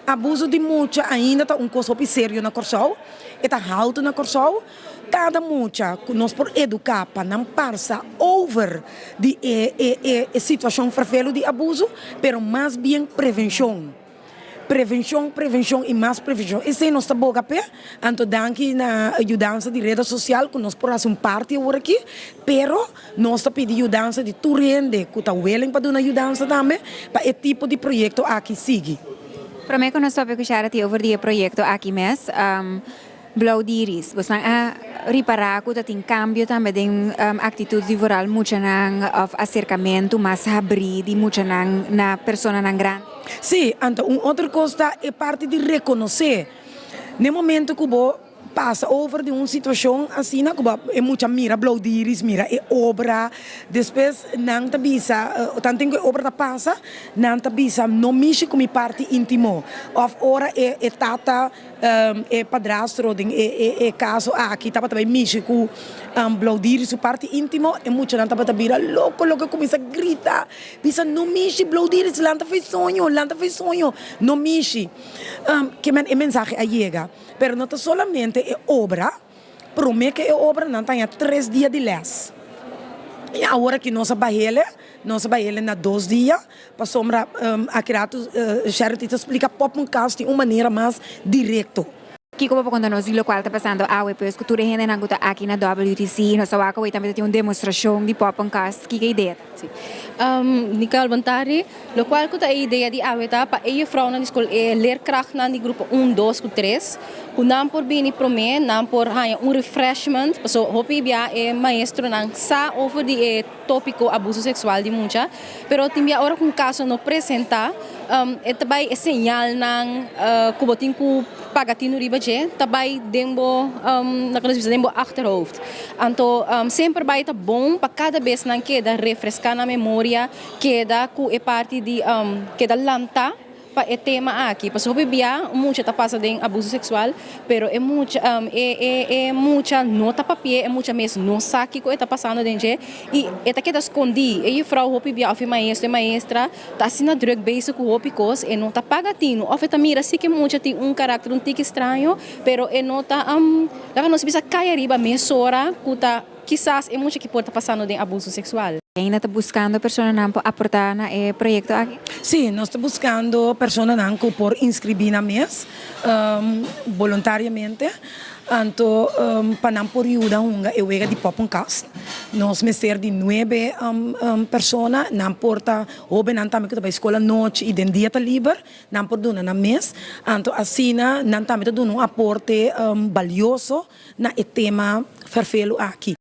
abuso de mucha ainda está coisa sério na Corsol, está alto na Corsol. Cada mucha nós por educar para não passar over de situação vervelho de abuso, pero mais bem prevenção. Prevenção e mais prevenção. Esse é nosso boca pé. Então, danke na ajudança de rede social, que nós por fazer parte agora aqui, pero nós pedimos ajudança de tu rende, que está willing para dar ajudança também, para esse tipo de projeto aqui siga. Para mim, quando nós estamos a over de projeto aqui mesmo, Blaudiris, você reparar que tem cambio também de atitude moral muito of acercamento, mais abrir, muito na pessoa grande. Sim, então outra coisa é parte de reconhecer. No momento que você passa over de uma situação assim, é muita mira, blaudiris, mira, é obra, depois não te bisa, tanto que obra passa, não te bisa, não mexe com a parte íntimo. Of ora é tata, é padrasto, é caso aqui, tava também mexe com blaudiris, a parte íntimo, é muito não tava vira louco, começa a gritar, bisa não mexe blaudiris, lanta fez sonho, não mexe. Que é mensagem a chega, pero não é solamente é obra, promete que é obra não tem 3 dias de les. E agora que nós trabalhamos na 2 dias, para sombra a criar charity explica pop caso de uma maneira mais direta. Aqui como quando nós vimos o qual está passando a depois que tudo gente não está aqui na WTC, nós só também tem uma demonstração de pop cast, que é a ideia? Nicole Bantari, o qual que a ideia de aweta para a vrouw na escola é leerkracht na grupo 1, 2 e 3, o não por bem para mim, não por refreshment, so hopi bia é maestro não sa over de tópico abuso sexual de muita, pero timbia ora com caso no apresentar, é também é sinal não kubotin ku pagatino riba je, também dembo dembo achterhoofd. Então sempre vai estar bom para cada vez não queda refrescar na memória, queda ku é parte de queda lanta para o tema aqui, porque hoje bia muito está passando em abuso sexual, pero é muita nota papel, é muita mesmo não sabe que está passando dentro e está queda escondi, e frau hoje bia of maestra está assim na drug base com hoje coisa e não está pagatino, of tá mira se que muito tem caráter tique estranho, pero é nota lá não se bisa cair riba mesora, que quizás é muito que pode estar passando em abuso sexual. Ainda está buscando pessoas para aportar na projeto aqui? Sim, nós estamos buscando pessoas que por inscrever na mês, voluntariamente. Então, para não por ajuda, eu vou de podcast. Nós meser de 9 pessoas, não porta, ou bem não também que a escola noite e den dia tá livre, não por dona na mês. Então, assim, não também dá um aporte valioso na tema verfelo aqui.